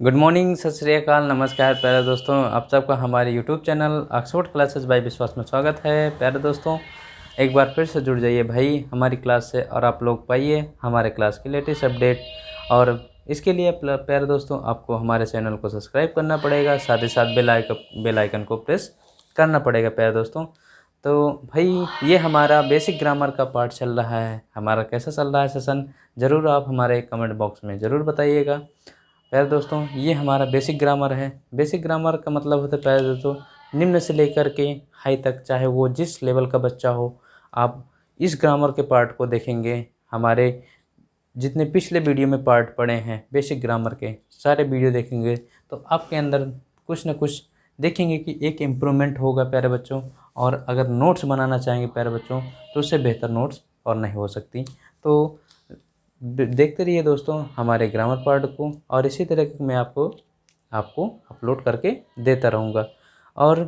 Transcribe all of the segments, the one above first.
Good morning, सत श्री अकाल, नमस्कार प्यारे दोस्तों। आप सबका हमारे YouTube channel Oxford classes bye विश्वास में स्वागत है। प्यारे दोस्तों, एक बार फिर से जुड़ जाइए भाई हमारी क्लास से और आप लोग पाइए हमारे क्लास की लेटेस्ट अपडेट। और इसके लिए प्यारे दोस्तों आपको हमारे चैनल को सब्सक्राइब करना पड़ेगा, साथ ही साथ बेल आइकन को प्रेस करना पड़ेगा प्यारे दोस्तों। तो भाई ये हमारा बेसिक ग्रामर का पार्ट चल रहा है। हमारा कैसा चल रहा है सेशन, ज़रूर आप हमारे कमेंट बॉक्स में ज़रूर बताइएगा। प्यारे दोस्तों, ये हमारा बेसिक ग्रामर है। बेसिक ग्रामर का मतलब होता है प्यारे दोस्तों, निम्न से लेकर के हाई तक, चाहे वो जिस लेवल का बच्चा हो, आप इस ग्रामर के पार्ट को देखेंगे। हमारे जितने पिछले वीडियो में पार्ट पड़े हैं बेसिक ग्रामर के, सारे वीडियो देखेंगे तो आपके अंदर कुछ न कुछ देखेंगे कि एक इम्प्रूवमेंट होगा प्यारे बच्चों। और अगर नोट्स बनाना चाहेंगे प्यारे बच्चों तो उससे बेहतर नोट्स और नहीं हो सकती। तो देखते रहिए दोस्तों हमारे ग्रामर पार्ट को, और इसी तरह मैं आपको अपलोड करके देता रहूँगा। और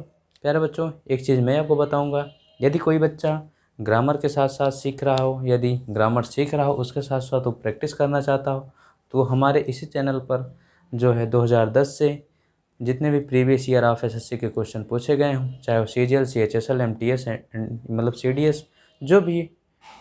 प्यारे बच्चों, एक चीज़ मैं आपको बताऊँगा, यदि कोई बच्चा ग्रामर के साथ साथ सीख रहा हो, यदि ग्रामर सीख रहा हो उसके साथ साथ वो प्रैक्टिस करना चाहता हो, तो हमारे इसी चैनल पर जो है 2010 से जितने भी प्रीवियस ईयर ऑफ एसएससी के क्वेश्चन पूछे गए हों, चाहे वो सीजीएल, सीएचएसएल, एमटीएस मतलब सीडीएस, जो भी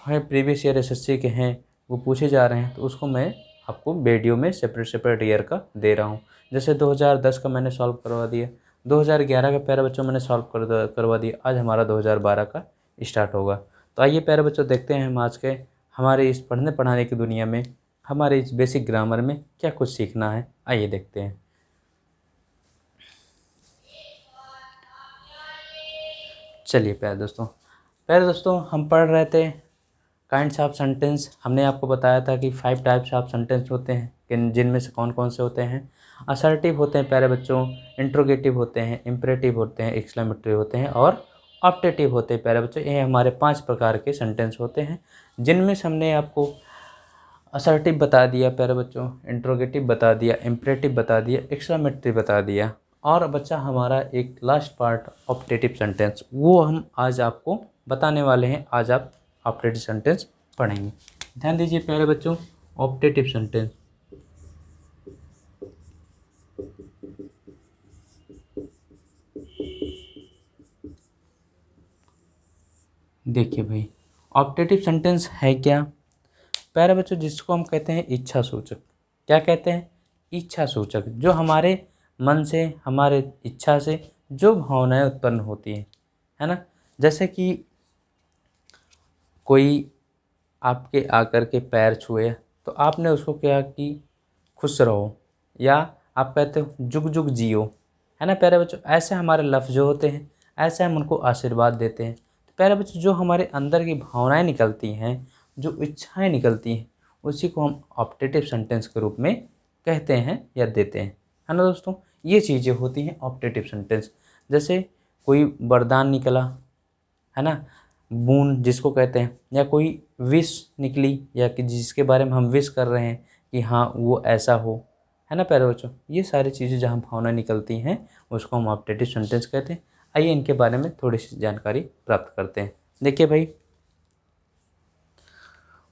है प्रीवियस ईयर एसएससी के हैं वो पूछे जा रहे हैं, तो उसको मैं आपको वीडियो में सेपरेट ईयर का दे रहा हूँ। जैसे 2010 का मैंने सॉल्व करवा दिया, 2011 का प्यारे बच्चों मैंने सॉल्व करवा दिया, आज हमारा 2012 का स्टार्ट होगा। तो आइए प्यारे बच्चों, देखते हैं हम आज के हमारे इस पढ़ने पढ़ाने की दुनिया में हमारे इस बेसिक ग्रामर में क्या कुछ सीखना है। आइए देखते हैं। चलिए प्यारे दोस्तों हम पढ़ रहे थे काइंड्स ऑफ सेंटेंस। हमने आपको बताया था कि 5 टाइप्स ऑफ सेंटेंस होते हैं, कि जिनमें से कौन कौन से होते हैं। असर्टिव होते हैं प्यारे बच्चों, इंट्रोगेटिव होते हैं, इम्परेटिव होते हैं, एक्सक्लेमेटरी होते हैं और ऑप्टेटिव होते हैं प्यारे बच्चों। ये हमारे 5 प्रकार के सेंटेंस होते हैं, जिनमें से हमने आपको असर्टिव बता दिया प्यारे बच्चों, इंट्रोगेटिव बता दिया, इम्परेटिव बता दिया, एक्सक्लेमेटरी बता दिया, और बच्चा हमारा एक लास्ट पार्ट ऑप्टेटिव सेंटेंस, वो हम आज आपको बताने वाले हैं। आज आप ऑप्टेटिव सेंटेंस पढ़ेंगे। ध्यान दीजिए प्यारे बच्चों, ऑप्टेटिव सेंटेंस। देखिए भाई, ऑप्टेटिव सेंटेंस है क्या प्यारे बच्चों? जिसको हम कहते हैं इच्छा सूचक। क्या कहते हैं? इच्छा सूचक। जो हमारे मन से, हमारे इच्छा से जो भावनाएं उत्पन्न होती हैं, है ना। जैसे कि कोई आपके आकर के पैर छुए तो आपने उसको क्या कि खुश रहो, या आप कहते हो जुग जुग जियो, है ना प्यारे बच्चों। ऐसे हमारे लफ्ज़ जो होते हैं, ऐसे हम उनको आशीर्वाद देते हैं। तो प्यारे बच्चों, जो हमारे अंदर की भावनाएं निकलती हैं, जो इच्छाएं निकलती हैं, उसी को हम ऑप्टेटिव सेंटेंस के रूप में कहते हैं या देते हैं, है ना दोस्तों। ये चीज़ें होती हैं ऑप्टेटिव सेंटेंस। जैसे कोई वरदान निकला, है ना, बून जिसको कहते हैं, या कोई विश निकली, या कि जिसके बारे में हम विश कर रहे हैं कि हाँ वो ऐसा हो, है ना प्यारे बच्चों। ये सारी चीज़ें जहाँ भावना निकलती हैं उसको हम ऑप्टेटिव सेंटेंस कहते हैं। आइए इनके बारे में थोड़ी सी जानकारी प्राप्त करते हैं। देखिए भाई,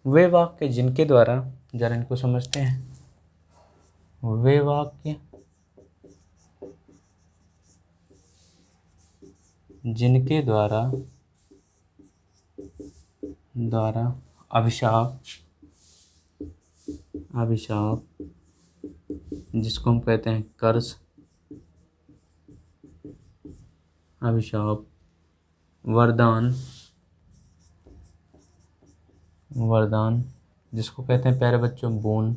वे वाक्य जिनके द्वारा, जरा इनको समझते हैं। वे वाक्य जिनके द्वारा अभिशाप जिसको हम कहते हैं कर्ज, अभिशाप, वरदान जिसको कहते हैं प्यारे बच्चों बोन।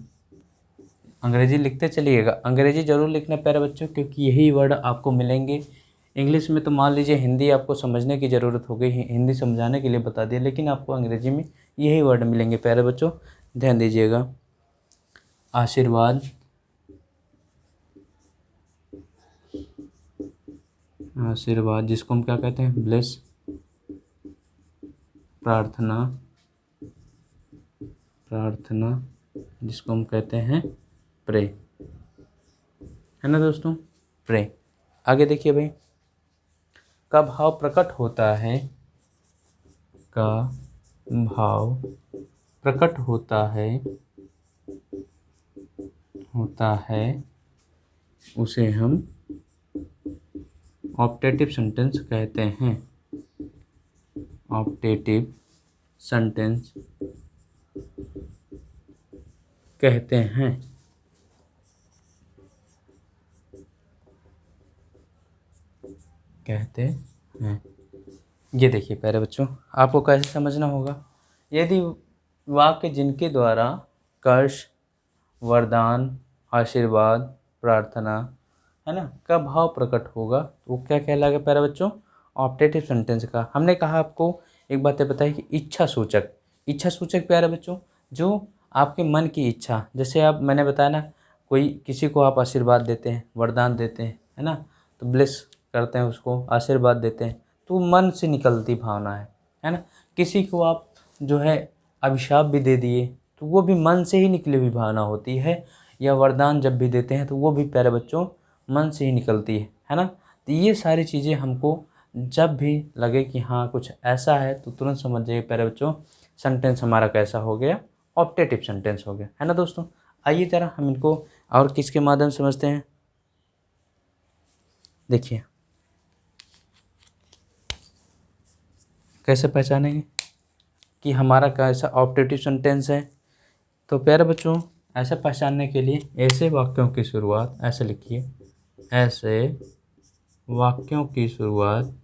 अंग्रेजी लिखते चलिएगा, अंग्रेजी जरूर लिखना प्यारे बच्चों, क्योंकि यही वर्ड आपको मिलेंगे। इंग्लिश में तो मान लीजिए हिंदी आपको समझने की ज़रूरत हो गई, हिंदी समझाने के लिए बता दिया, लेकिन आपको अंग्रेजी में यही वर्ड मिलेंगे प्यारे बच्चों। ध्यान दीजिएगा। आशीर्वाद, जिसको हम क्या कहते हैं ब्लेस। प्रार्थना जिसको हम कहते हैं प्रे, है ना दोस्तों, प्रे। आगे देखिए भाई, का भाव प्रकट होता है, का भाव प्रकट होता है उसे हम ऑप्टेटिव सेंटेंस कहते हैं। ऑप्टेटिव सेंटेंस कहते हैं। कहते हैं। ये देखिए प्यारे बच्चों, आपको कैसे समझना होगा। यदि वाक्य जिनके द्वारा कर्ष, वरदान, आशीर्वाद, प्रार्थना, है ना, का भाव प्रकट होगा तो वो क्या कहलाएगा प्यारे बच्चों? ऑप्टेटिव सेंटेंस का। हमने कहा आपको एक बात बताई कि इच्छा सूचक। इच्छा सूचक प्यारे बच्चों जो आपके मन की इच्छा, जैसे आप मैंने बताया ना, कोई किसी को आप आशीर्वाद देते हैं, वरदान देते हैं, है ना, तो ब्लेस करते हैं उसको, आशीर्वाद देते हैं, तो मन से निकलती भावना है ना। किसी को आप जो है अभिशाप भी दे दिए तो वो भी मन से ही निकली हुई भावना होती है। या वरदान जब भी देते हैं तो वो भी प्यारे बच्चों मन से ही निकलती है ना। तो ये सारी चीज़ें हमको जब भी लगे कि हाँ कुछ ऐसा है तो तुरंत समझ जाइए प्यारे बच्चों सेंटेंस हमारा कैसा हो गया? ऑप्टेटिव सेंटेंस हो गया, है ना दोस्तों। आइए जरा हम इनको और किसके माध्यम से समझते हैं। देखिए कैसे पहचानेंगे कि हमारा कैसा ऑप्टेटिव सेंटेंस है। तो प्यारे बच्चों ऐसे पहचानने के लिए ऐसे वाक्यों की शुरुआत ऐसे लिखिए। ऐसे वाक्यों की शुरुआत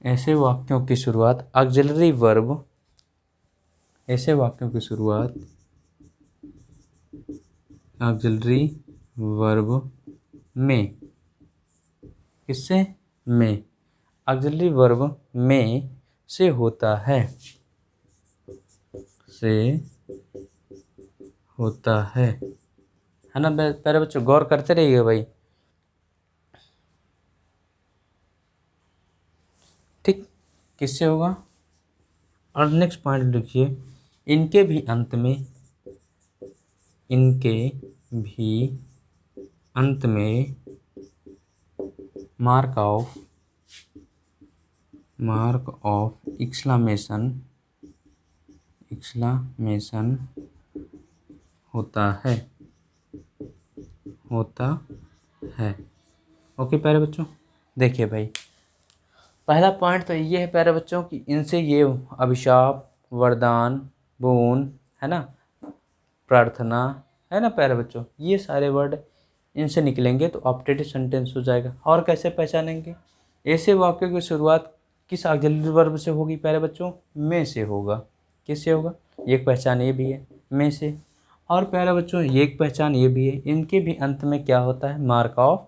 ऐसे वाक्यों की शुरुआत ऑक्सिलरी वर्ब। ऐसे वाक्यों की शुरुआत ऑक्सिलरी वर्ब में। किससे? में। ऑक्सिलरी वर्ब में से होता है। से होता है ना। प्यारे बच्चों गौर करते रहिए भाई, ठीक। किससे होगा? और नेक्स्ट पॉइंट लिखिए, इनके भी अंत में, इनके भी अंत में मार्क ऑफ एक्सक्लेमेशन होता है। ओके प्यारे बच्चों, देखिए भाई पहला पॉइंट तो ये है प्यारे बच्चों कि इनसे ये अभिशाप, वरदान, बोन, है ना, प्रार्थना, है ना प्यारे बच्चों, ये सारे वर्ड इनसे निकलेंगे तो ऑप्टेटिव सेंटेंस हो जाएगा। और कैसे पहचानेंगे? ऐसे वाक्यों की शुरुआत किस ऑक्सिलरी वर्ब से होगी प्यारे बच्चों? में से होगा। किससे होगा? एक पहचान ये भी है, में से। और प्यारे बच्चों एक पहचान ये भी है, इनके भी अंत में क्या होता है? Mark of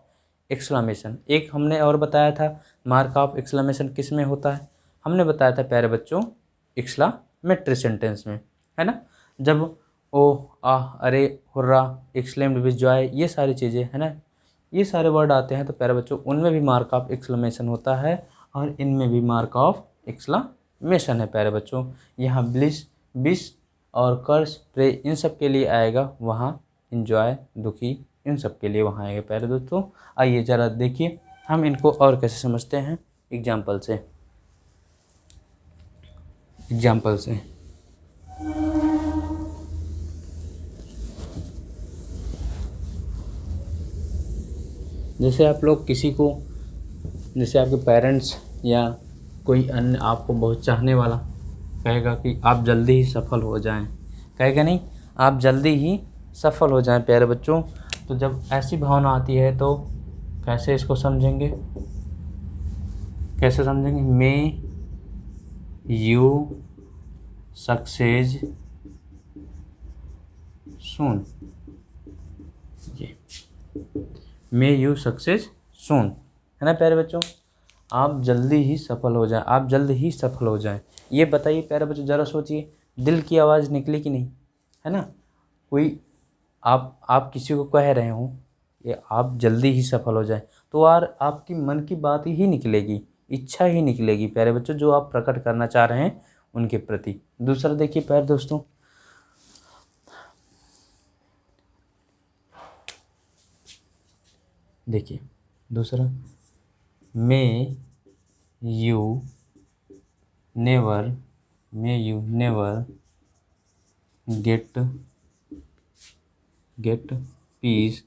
exclamation. एक हमने और बताया था मार्क ऑफ एक्सक्लेमेशन किस में होता है? हमने बताया था प्यारे बच्चों एक्सक्लेमेटरी सेंटेंस में, है ना। जब ओ आ अरे हुर्रा एक्सक्लेम्ड विद जॉय ये सारी चीज़ें, है ना, ये सारे वर्ड आते हैं तो प्यारे बच्चों उनमें भी मार्क ऑफ एक्सक्लेमेशन होता है और इनमें भी मार्क ऑफ एक्सक्लेमेशन है प्यारे बच्चों। यहाँ ब्लिस, बिस और कर्स, प्रे इन सब के लिए आएगा, वहाँ इंजॉय, दुखी, इन सब के लिए वहाँ आएगा प्यारे दोस्तों। आइए ज़रा देखिए हम इनको और कैसे समझते हैं एग्जाम्पल से। जैसे आप लोग किसी को, जैसे आपके पेरेंट्स या कोई अन्य आपको बहुत चाहने वाला कहेगा कि आप जल्दी ही सफल हो जाएं, कहेगा नहीं, आप जल्दी ही सफल हो जाएं प्यारे बच्चों। तो जब ऐसी भावना आती है तो कैसे इसको समझेंगे? कैसे समझेंगे? मे यू सक्सेस सून। ये मे यू सक्सेस सून, है ना प्यारे बच्चों, आप जल्दी ही सफल हो जाएं, आप जल्द ही सफल हो जाएं। ये बताइए प्यारे बच्चों, ज़रा सोचिए, दिल की आवाज़ निकली कि नहीं, है ना। कोई आप किसी को कह रहे हो ये आप जल्दी ही सफल हो जाएं तो यार आपकी मन की बात ही निकलेगी, इच्छा ही निकलेगी प्यारे बच्चों जो आप प्रकट करना चाह रहे हैं उनके प्रति। दूसरा देखिए प्यारे दोस्तों, देखिए दूसरा, may you never get piece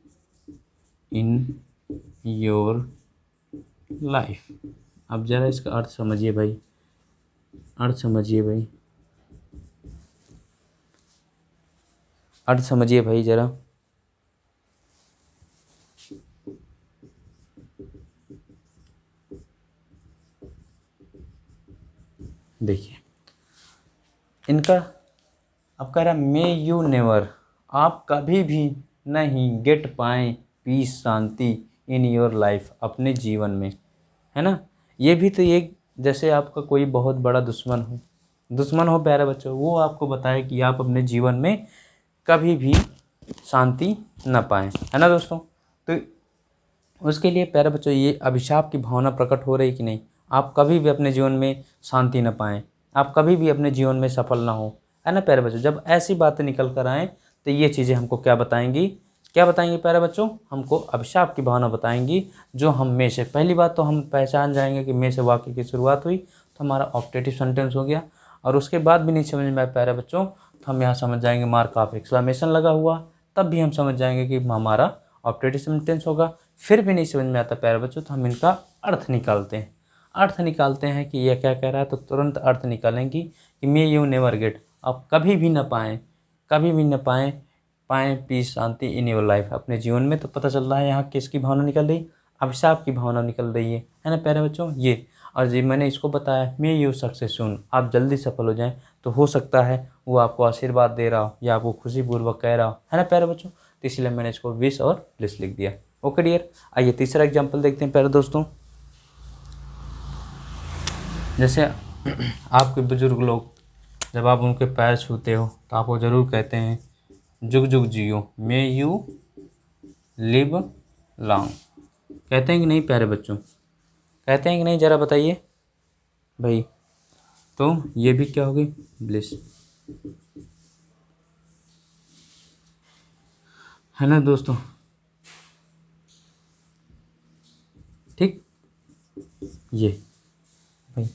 in your life. अब ज़रा इसका अर्थ समझिए भाई, अर्थ समझिए भाई, अर्थ समझिए भाई ज़रा। देखिए इनका, अब कह रहा मे यू नेवर, आप कभी भी नहीं गेट पाएँ पीस, शांति इन योर लाइफ, अपने जीवन में, है ना। ये भी तो एक, जैसे आपका कोई बहुत बड़ा दुश्मन हो प्यारे बच्चों, वो आपको बताए कि आप अपने जीवन में कभी भी शांति न पाएँ, है ना दोस्तों। तो उसके लिए प्यारे बच्चों ये अभिशाप की भावना प्रकट हो रही कि नहीं, आप कभी भी अपने जीवन में शांति न पाएँ, आप कभी भी अपने जीवन में सफल ना हो, है ना प्यारे बच्चों। जब ऐसी बातें निकल कर आएँ तो ये चीज़ें हमको क्या बताएंगी प्यारे बच्चों, हमको अभिशाप की भावना बताएंगी। जो हम में से, पहली बात तो हम पहचान जाएंगे कि में से वाक्य की शुरुआत हुई तो हमारा ऑप्टेटिव सेंटेंस हो गया, और उसके बाद भी नहीं समझ में आए प्यारे बच्चों तो हम यहाँ समझ जाएंगे मार्क ऑफ एक्सक्लेमेशन लगा हुआ, तब भी हम समझ जाएंगे कि हमारा ऑप्टेटिव सेंटेंस होगा। फिर भी नहीं समझ में आता प्यारे बच्चों तो हम इनका अर्थ निकालते हैं कि यह क्या कह रहा है, तो तुरंत अर्थ निकालेंगी कि मे यू नेवर गेट, आप कभी भी न पाएँ पीस, शांति इन योर लाइफ, अपने जीवन में। तो पता चल रहा है यहाँ किसकी भावना निकल रही, अभिशाप की भावना निकल रही है ना प्यारे बच्चों ये। और जी मैंने इसको बताया मे यू सक्सेस सून, आप जल्दी सफल हो जाएं, तो हो सकता है वो आपको आशीर्वाद दे रहा हो या आपको खुशीपूर्वक कह रहा हो, है ना प्यारे बच्चों। तो इसलिए मैंने इसको विश और प्लीज लिख दिया। ओके डियर, आइए तीसरा एग्जाम्पल देखते हैं प्यारे दोस्तों। जैसे आपके बुजुर्ग लोग, जब आप उनके पैर छूते हो तो आपको ज़रूर कहते हैं जुग जुग जियो, मे यू लिव लॉन्ग। कहते हैं कि नहीं प्यारे बच्चों, कहते हैं कि नहीं, ज़रा बताइए भाई। तो ये भी क्या होगी, ब्लिस, है ना दोस्तों, ठीक। ये भाई,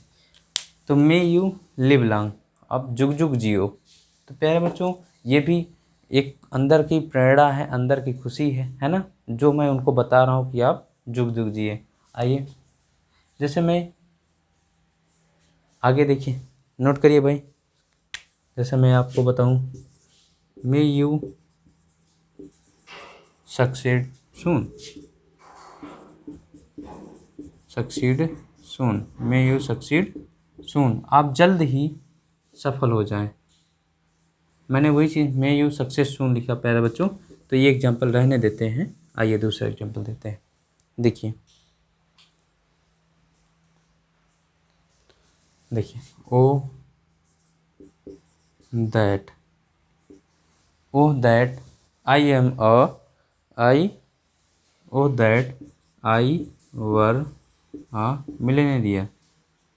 तो मे यू लिव लॉन्ग, अब जुग जुग जियो। तो प्यारे बच्चों ये भी एक अंदर की प्रेरणा है, अंदर की खुशी है ना, जो मैं उनको बता रहा हूँ कि आप जुग जुग जिए। आइए जैसे मैं आगे देखिए, नोट करिए भाई। जैसे मैं आपको बताऊं may you succeed soon, may you succeed soon, आप जल्द ही सफल हो जाएं। मैंने वही चीज़ मे यू सक्सेस सून लिखा प्यारे बच्चों, तो ये एग्जाम्पल रहने देते हैं। आइए दूसरा एग्जाम्पल देते हैं। देखिए o that I am I were a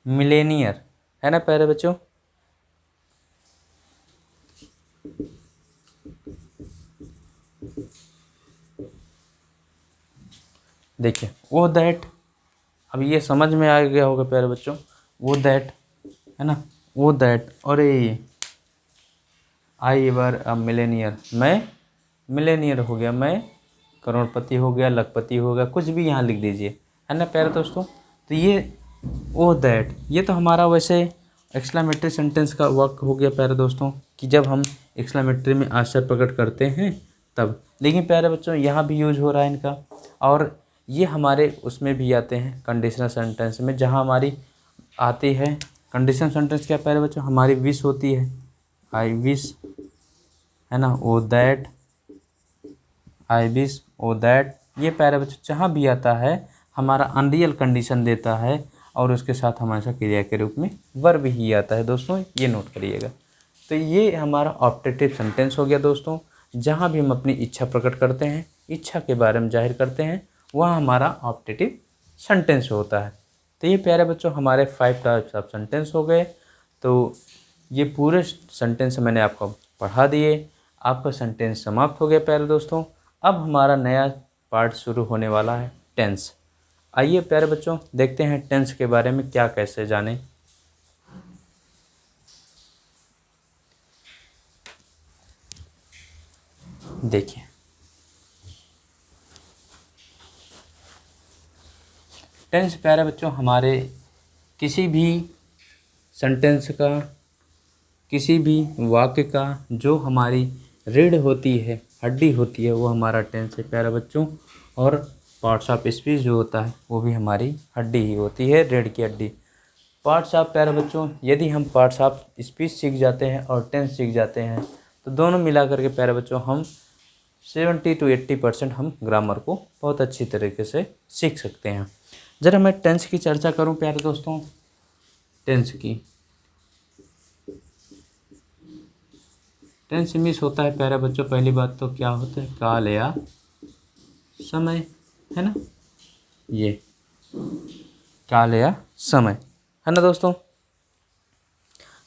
millionaire, है ना प्यारे बच्चों। देखिए वो दैट, अब ये समझ में आ गया होगा प्यारे बच्चों, वो दैट, है ना, वो दैट, और आई वर अ मिलेनियर, मैं मिलेनियर हो गया, मैं करोड़पति हो गया, लखपति हो गया, कुछ भी यहाँ लिख दीजिए, है ना प्यारे दोस्तों। तो ये ओ दैट, ये तो हमारा वैसे एक्सक्लेमेटरी सेंटेंस का वर्क हो गया प्यारे दोस्तों, कि जब हम एक्सक्लेमेटरी में आश्चर्य प्रकट करते हैं तब। लेकिन प्यारे बच्चों यहाँ भी यूज हो रहा है इनका, और ये हमारे उसमें भी आते हैं कंडीशनल सेंटेंस में, जहाँ हमारी आती है कंडीशनल सेंटेंस क्या प्यारे बच्चों, हमारी विश होती है आई विश, है ना, o that, I wish, o that, ये प्यारे बच्चों जहाँ भी आता है हमारा अनरियल कंडीशन देता है, और उसके साथ हमेशा क्रिया के रूप में वर्ब ही आता है दोस्तों, ये नोट करिएगा। तो ये हमारा ऑप्टेटिव सेंटेंस हो गया दोस्तों, जहाँ भी हम अपनी इच्छा प्रकट करते हैं, इच्छा के बारे में जाहिर करते हैं, वह हमारा ऑप्टेटिव सेंटेंस होता है। तो ये प्यारे बच्चों हमारे 5 टाइप्स ऑफ सेंटेंस हो गए। तो ये पूरे सेंटेंस मैंने आपको पढ़ा दिए, आपका सेंटेंस समाप्त हो गया प्यारे दोस्तों। अब हमारा नया पार्ट शुरू होने वाला है, टेंस। आइए प्यारे बच्चों देखते हैं टेंस के बारे में क्या कैसे जानें। देखिए टेंस प्यारे बच्चों हमारे किसी भी सेंटेंस का, किसी भी वाक्य का जो हमारी रीढ़ होती है, हड्डी होती है, वो हमारा टेंस है प्यारे बच्चों। और पार्ट्स ऑफ स्पीच जो होता है वो भी हमारी हड्डी ही होती है, रीढ़ की हड्डी। पार्ट्स ऑफ प्यारे बच्चों, यदि हम पार्ट्स ऑफ स्पीच सीख जाते हैं और टेंस सीख जाते हैं तो दोनों मिला करके प्यारे बच्चों हम 70 to 80% हम ग्रामर को बहुत अच्छी तरीके से सीख सकते हैं। ज़रा मैं टेंस की चर्चा करूं प्यारे दोस्तों। टेंस की टेंस मिस होता है प्यारे बच्चों, पहली बात तो क्या होता है, काल या समय, है ना, ये काल या समय, है ना दोस्तों। तो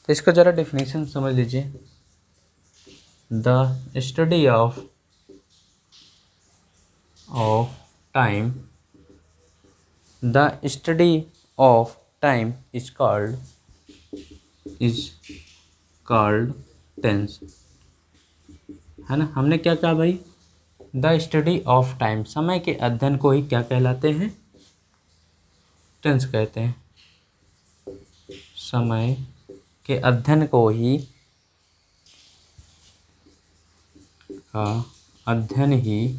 इसका ज़रा डेफिनेशन समझ लीजिए। The study of time, the study of time is called tense, है ना। हमने क्या कहा भाई, द स्टडी ऑफ टाइम, समय के अध्ययन को ही क्या कहलाते हैं, टेंस कहते हैं। समय के अध्ययन को ही अध्ययन ही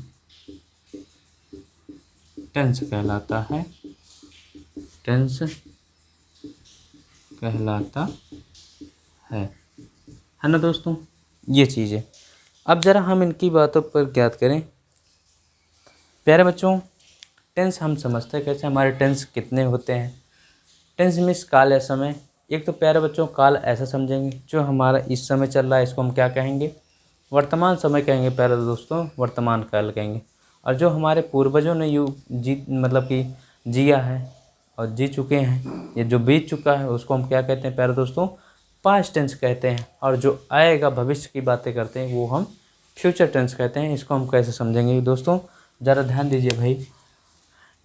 टेंस कहलाता है, टेंस कहलाता है ना दोस्तों, ये चीज़ है। अब ज़रा हम इनकी बातों पर ज्ञात करें प्यारे बच्चों। टेंस हम समझते हैं कैसे, हमारे टेंस कितने होते हैं। टेंस मीन्स काल या समय। एक तो प्यारे बच्चों काल ऐसा समझेंगे, जो हमारा इस समय चल रहा है इसको हम क्या कहेंगे, वर्तमान समय कहेंगे प्यारे दोस्तों, वर्तमान काल कहेंगे। और जो हमारे पूर्वजों ने मतलब कि जिया है और जी चुके हैं, ये जो बीत चुका है उसको हम क्या कहते हैं प्यारे दोस्तों, पास्ट टेंस कहते हैं। और जो आएगा, भविष्य की बातें करते हैं, वो हम फ्यूचर टेंस कहते हैं। इसको हम कैसे समझेंगे दोस्तों, ज़रा ध्यान दीजिए भाई।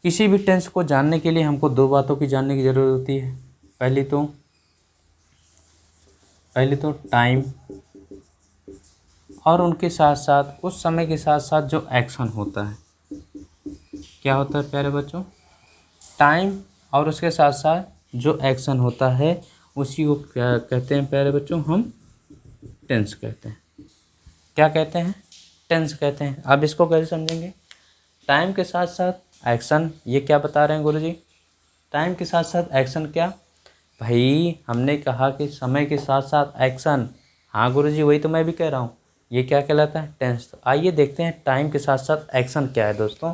किसी भी टेंस को जानने के लिए हमको दो बातों की जानने की ज़रूरत होती है। पहली तो टाइम, और उनके साथ साथ उस समय के साथ साथ जो एक्शन होता है, क्या होता है प्यारे बच्चों, टाइम और उसके साथ साथ जो एक्शन होता है उसी को क्या कहते हैं प्यारे बच्चों, हम टेंस कहते हैं। क्या कहते हैं, टेंस कहते हैं। अब इसको कैसे समझेंगे, टाइम के साथ साथ एक्शन, ये क्या बता रहे हैं गुरुजी, टाइम के साथ साथ एक्शन क्या भाई, हमने कहा कि समय के साथ साथ एक्शन। हाँ गुरुजी, वही तो मैं भी कह रहा हूँ, ये क्या कहलाता है, टेंस। तो आइए देखते हैं टाइम के साथ साथ एक्शन क्या है दोस्तों।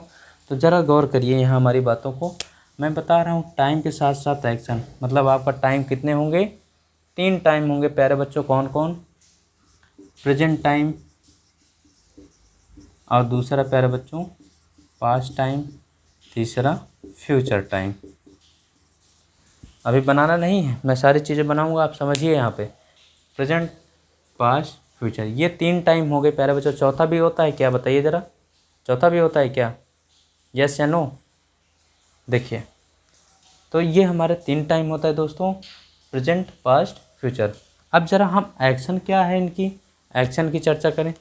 तो ज़रा गौर करिए यहाँ हमारी बातों को। मैं बता रहा हूँ टाइम के साथ साथ एक्शन, मतलब आपका टाइम कितने होंगे, 3 टाइम होंगे प्यारे बच्चों। कौन कौन, प्रेजेंट टाइम, और दूसरा प्यारे बच्चों पास्ट टाइम, तीसरा फ्यूचर टाइम। अभी बनाना नहीं है, मैं सारी चीज़ें बनाऊंगा, आप समझिए यहाँ पे। प्रेजेंट, पास्ट, फ्यूचर, ये 3 टाइम हो गए प्यारे बच्चों। चौथा भी होता है क्या, बताइए ज़रा, चौथा भी होता है क्या, यस या नो। देखिए, तो ये हमारे 3 टाइम होता है दोस्तों, प्रेजेंट, पास्ट, फ्यूचर। अब ज़रा हम एक्शन क्या है इनकी, एक्शन की चर्चा करें।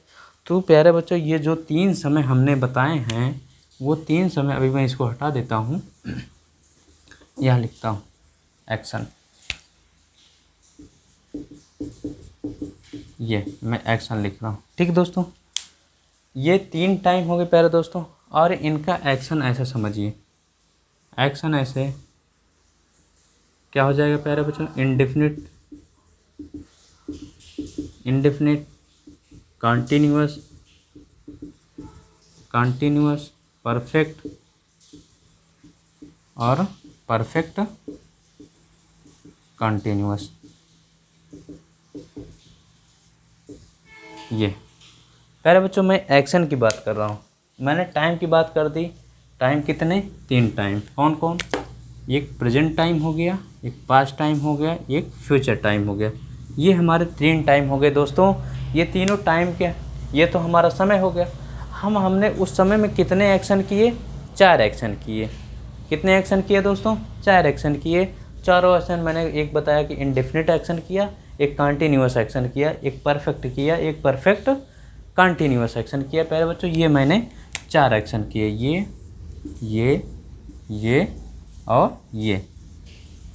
तो प्यारे बच्चों ये जो 3 समय हमने बताए हैं, वो 3 समय, अभी मैं इसको हटा देता हूँ, यहाँ लिखता हूँ एक्शन, ये मैं एक्शन लिख रहा हूँ, ठीक दोस्तों। ये 3 टाइम हो गए प्यारे दोस्तों, और इनका एक्शन ऐसा समझिए, एक्शन ऐसे क्या हो जाएगा प्यारे बच्चों, इंडेफिनिट, कंटिन्यूअस, परफेक्ट और परफेक्ट कंटिन्यूअस। ये प्यारे बच्चों मैं एक्शन की बात कर रहा हूँ, मैंने टाइम की बात कर दी। टाइम कितने, 3 टाइम, कौन कौन, एक प्रेजेंट टाइम हो गया, एक पास्ट टाइम हो गया, एक फ्यूचर टाइम हो गया। ये हमारे 3 टाइम हो गए दोस्तों। ये तीनों टाइम के, ये तो हमारा समय हो गया। हमने उस समय में कितने एक्शन किए, 4 एक्शन किए। कितने एक्शन किए दोस्तों, 4 एक्शन किए। चारों एक्शन मैंने एक बताया कि इंडेफिनिट एक्शन किया, एक कंटिन्यूअस एक्शन किया, एक परफेक्ट किया, एक परफेक्ट कंटिन्यूअस एक्शन किया प्यारे बच्चों। ये मैंने 4 एक्शन किए, ये और ये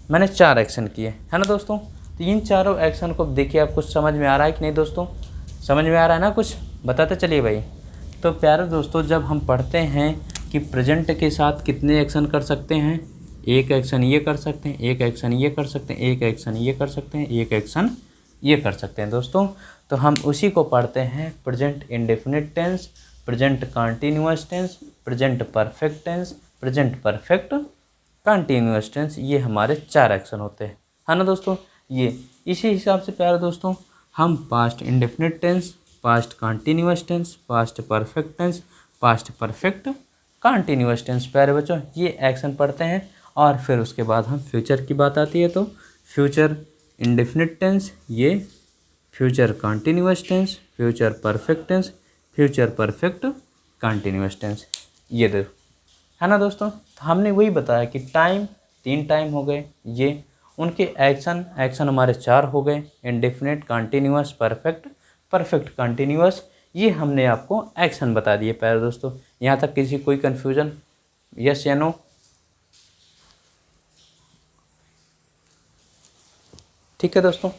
मैंने 4 एक्शन किए, है ना दोस्तों। तो इन चारों एक्शन को देखिए आप कुछ समझ में आ रहा है कि नहीं दोस्तों, समझ में आ रहा है ना कुछ, बताते चलिए भाई। तो प्यारे दोस्तों जब हम पढ़ते हैं कि प्रेजेंट के साथ कितने एक्शन कर सकते हैं, एक एक्शन ये कर सकते हैं, एक एक्शन ये कर सकते हैं, एक एक्शन ये कर सकते हैं, एक एक्शन ये कर सकते हैं दोस्तों। तो हम उसी को पढ़ते हैं present indefinite tense, present continuous tense, present perfect tense, present perfect continuous tense. ये हमारे 4 एक्शन होते हैं, है ना दोस्तों। ये इसी हिसाब से प्यारे दोस्तों हम past indefinite tense, past continuous tense, past perfect tense, past perfect continuous tense प्यारे बच्चों ये एक्शन पढ़ते हैं। और फिर उसके बाद हम फ्यूचर की बात आती है तो फ्यूचर इंडेफिनिट टेंस, ये future continuous tense, future perfect tense, future perfect continuous tense, ये देखो, है ना दोस्तों। तो हमने वही बताया कि टाइम 3 टाइम हो गए, ये उनके एक्शन हमारे 4 हो गए, indefinite, continuous, perfect, perfect continuous, ये हमने आपको एक्शन बता दिए प्यारे दोस्तों। यहाँ तक किसी कोई कन्फ्यूजन, यस या नो? ठीक है दोस्तों,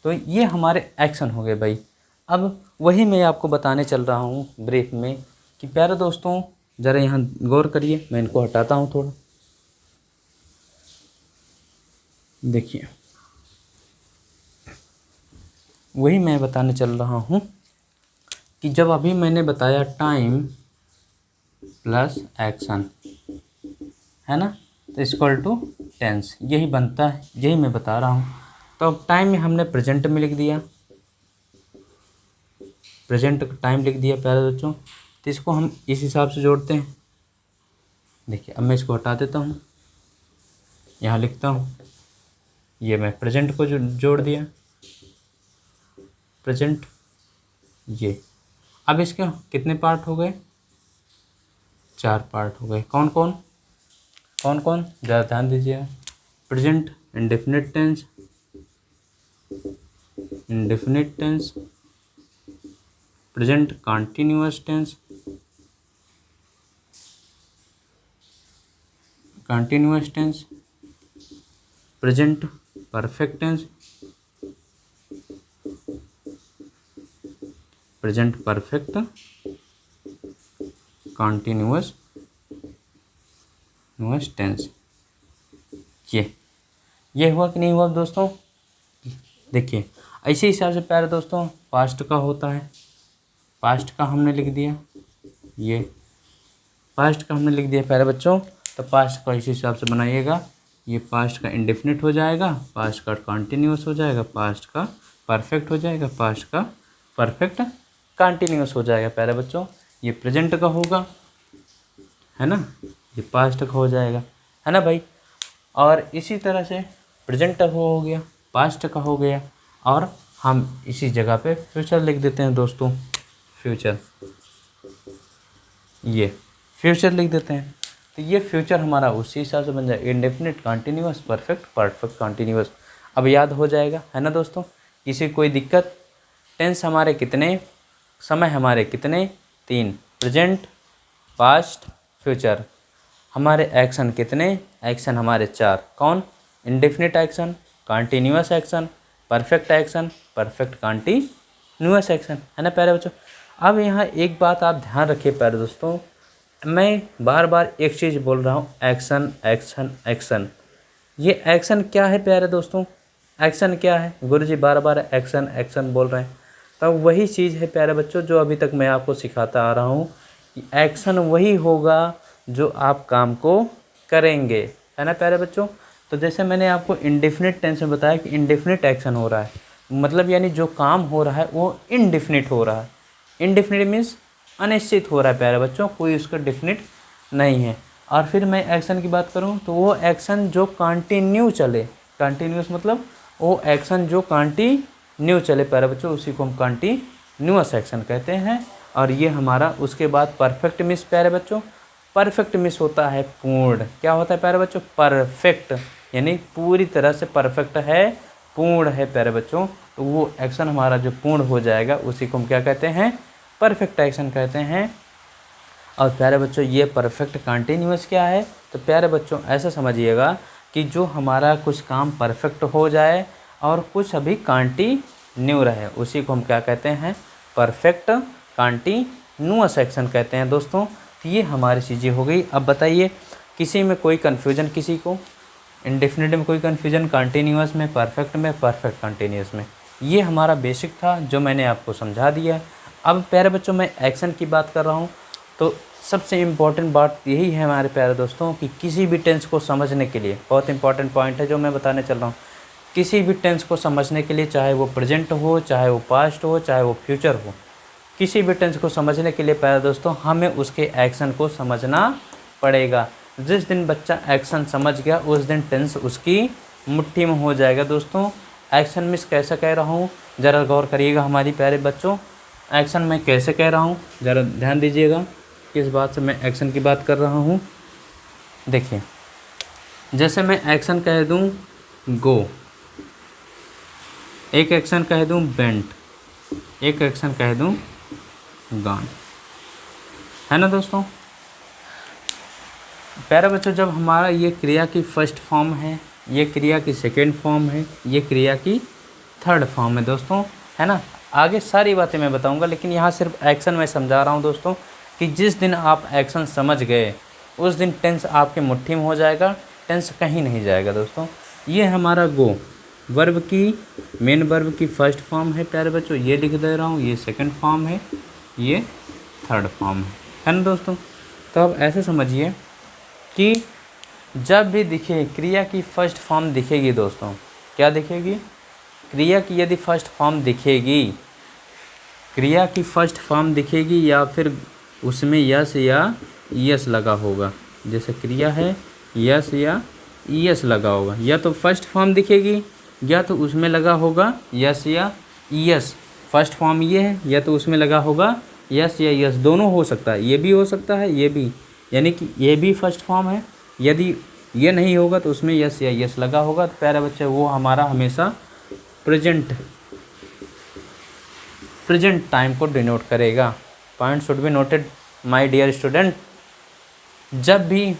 तो ये हमारे एक्शन हो गए भाई। अब वही मैं आपको बताने चल रहा हूँ ब्रीफ में कि प्यारे दोस्तों ज़रा यहाँ गौर करिए, मैं इनको हटाता हूँ थोड़ा, देखिए वही मैं बताने चल रहा हूँ कि जब अभी मैंने बताया टाइम प्लस एक्शन, है ना, तो इक्वल टू टेंस, यही बनता है, यही मैं बता रहा हूँ। तो अब टाइम में हमने प्रेजेंट में लिख दिया, प्रेजेंट टाइम लिख दिया प्यारे बच्चों। तो इसको हम इस हिसाब से जोड़ते हैं। देखिए अब मैं इसको हटा देता हूँ, यहाँ लिखता हूँ, ये मैं प्रेजेंट को जोड़ दिया, प्रेजेंट ये। अब इसके कितने पार्ट हो गए? 4 पार्ट हो गए। कौन कौन कौन कौन ज़रा ध्यान दीजिए। Present indefinite tense, indefinite tense, present continuous tense, continuous tense, present perfect tense, present perfect continuous tense. ये हुआ कि नहीं हुआ दोस्तों? देखिए ऐसे हिसाब से प्यारे दोस्तों पास्ट का होता है, पास्ट का हमने लिख दिया, ये पास्ट का हमने लिख दिया प्यारे बच्चों। तो पास्ट का इसी हिसाब से बनाइएगा, ये पास्ट का इंडेफिनिट हो जाएगा, पास्ट का कंटीन्यूअस हो जाएगा, पास्ट का परफेक्ट हो जाएगा, पास्ट का परफेक्ट कंटीन्यूअस हो जाएगा प्यारे बच्चों। ये प्रेजेंट का होगा, है ना, ये पास्ट का हो जाएगा, है ना भाई। और इसी तरह से प्रेजेंट का हो गया, पास्ट का हो गया, और हम इसी जगह पे फ्यूचर लिख देते हैं दोस्तों, फ्यूचर, ये फ्यूचर लिख देते हैं। तो ये फ्यूचर हमारा उसी हिसाब से बन जाएगा, indefinite, continuous, perfect, perfect continuous. अब याद हो जाएगा, है ना दोस्तों, किसी कोई दिक्कत? टेंस हमारे कितने, समय हमारे कितने? 3, प्रेजेंट, पास्ट, फ्यूचर। हमारे एक्शन कितने? एक्शन हमारे 4। कौन? Indefinite action, continuous action, perfect action, perfect continuous action, है ना प्यारे बच्चों। अब यहाँ एक बात आप ध्यान रखिए प्यारे दोस्तों, मैं बार बार एक चीज़ बोल रहा हूँ, एक्शन एक्शन एक्शन। ये एक्शन क्या है प्यारे दोस्तों? एक्शन क्या है? गुरुजी बार बार एक्शन एक्शन बोल रहे हैं। तो वही चीज़ है प्यारे बच्चों जो अभी तक मैं आपको सिखाता आ रहा हूँ कि एक्शन वही होगा जो आप काम को करेंगे, है ना प्यारे बच्चों। तो जैसे मैंने आपको इंडेफिनिट टेंस में बताया कि इंडेफिनिट एक्शन हो रहा है, मतलब यानी जो काम हो रहा है वो इनडिफिनिट हो रहा है। इनडिफिनिट मीन्स अनिश्चित हो रहा है प्यारे बच्चों, कोई उसका डिफिनिट नहीं है। और फिर मैं एक्शन की बात करूं तो वो एक्शन जो कंटिन्यू चले, कंटिन्यूस मतलब वो एक्शन जो कंटिन्यू चले प्यारे बच्चों, उसी को हम कंटिन्यूअस एक्शन कहते हैं। और ये हमारा उसके बाद परफेक्ट मिस प्यारे बच्चों, परफेक्ट मिस होता है पूर्ण। क्या होता है प्यारे बच्चों? परफेक्ट, यानी पूरी तरह से परफेक्ट है, पूर्ण है प्यारे बच्चों। तो वो एक्शन हमारा जो पूर्ण हो जाएगा उसी को हम क्या कहते हैं? परफेक्ट एक्शन कहते हैं। और प्यारे बच्चों ये परफेक्ट कंटिन्यूअस क्या है, तो प्यारे बच्चों ऐसा समझिएगा कि जो हमारा कुछ काम परफेक्ट हो जाए और कुछ अभी कंटिन्यू रहे, उसी को हम क्या कहते हैं, परफेक्ट कंटिन्यूअस एक्शन कहते हैं दोस्तों। तो ये हमारी चीज़ें हो गई। अब बताइए किसी में कोई कन्फ्यूजन, किसी को इंडेफिनिट में कोई कन्फ्यूजन, कंटिन्यूअस में, परफेक्ट में, परफेक्ट कंटिन्यूअस में, ये हमारा बेसिक था जो मैंने आपको समझा दिया। अब प्यारे बच्चों मैं एक्शन की बात कर रहा हूँ, तो सबसे इम्पॉर्टेंट बात यही है हमारे प्यारे दोस्तों कि किसी भी टेंस को समझने के लिए, बहुत इंपॉर्टेंट पॉइंट है जो मैं बताने चल रहा हूँ, किसी भी टेंस को समझने के लिए, चाहे वो प्रेजेंट हो, चाहे वो पास्ट हो, चाहे वो फ्यूचर हो, किसी भी टेंस को समझने के लिए प्यारे दोस्तों हमें उसके एक्शन को समझना पड़ेगा। जिस दिन बच्चा एक्शन समझ गया उस दिन टेंस उसकी मुट्ठी में हो जाएगा दोस्तों। एक्शन मिस कैसे कह रहा हूँ, ज़रा गौर करिएगा हमारी प्यारे बच्चों। एक्शन मैं कैसे कह रहा हूँ, ज़रा ध्यान दीजिएगा किस बात से मैं एक्शन की बात कर रहा हूँ। देखिए जैसे मैं एक्शन कह दूँ गो, एक एक्शन कह दूँ बेंट, एक एक्शन कह दूँ गॉन, है ना दोस्तों। प्यारे बच्चों जब हमारा ये क्रिया की फर्स्ट फॉर्म है, ये क्रिया की सेकेंड फॉर्म है, ये क्रिया की थर्ड फॉर्म है दोस्तों, है ना। आगे सारी बातें मैं बताऊंगा, लेकिन यहाँ सिर्फ एक्शन मैं समझा रहा हूँ दोस्तों कि जिस दिन आप एक्शन समझ गए उस दिन टेंस आपके मुट्ठी में हो जाएगा, टेंस कहीं नहीं जाएगा दोस्तों। ये हमारा गो वर्ब की, मेन वर्ब की फर्स्ट फॉर्म है प्यारे बच्चों, ये लिख दे रहा हूँ, ये सेकंड फॉर्म है, ये थर्ड फॉर्म है ना दोस्तों। तो अब ऐसे समझिए कि जब भी दिखे क्रिया की फर्स्ट फॉर्म दिखेगी दोस्तों, क्या दिखेगी, क्रिया की यदि फर्स्ट फॉर्म दिखेगी, क्रिया की फर्स्ट फॉर्म दिखेगी या फिर उसमें यस या ईएस लगा होगा, जैसे क्रिया है यस या ईएस लगा होगा, या तो फर्स्ट फॉर्म दिखेगी या तो उसमें लगा होगा यस या ईएस। फर्स्ट फॉर्म ये है, या तो उसमें लगा होगा यस या ईएस, दोनों हो सकता है, ये भी हो सकता है ये भी, यानी कि ये भी फर्स्ट फॉर्म है, यदि ये नहीं होगा तो उसमें यस या यस लगा होगा। तो प्यारे बच्चे वो हमारा हमेशा प्रेजेंट टाइम को डिनोट करेगा। Point should be noted my dear student. जब भी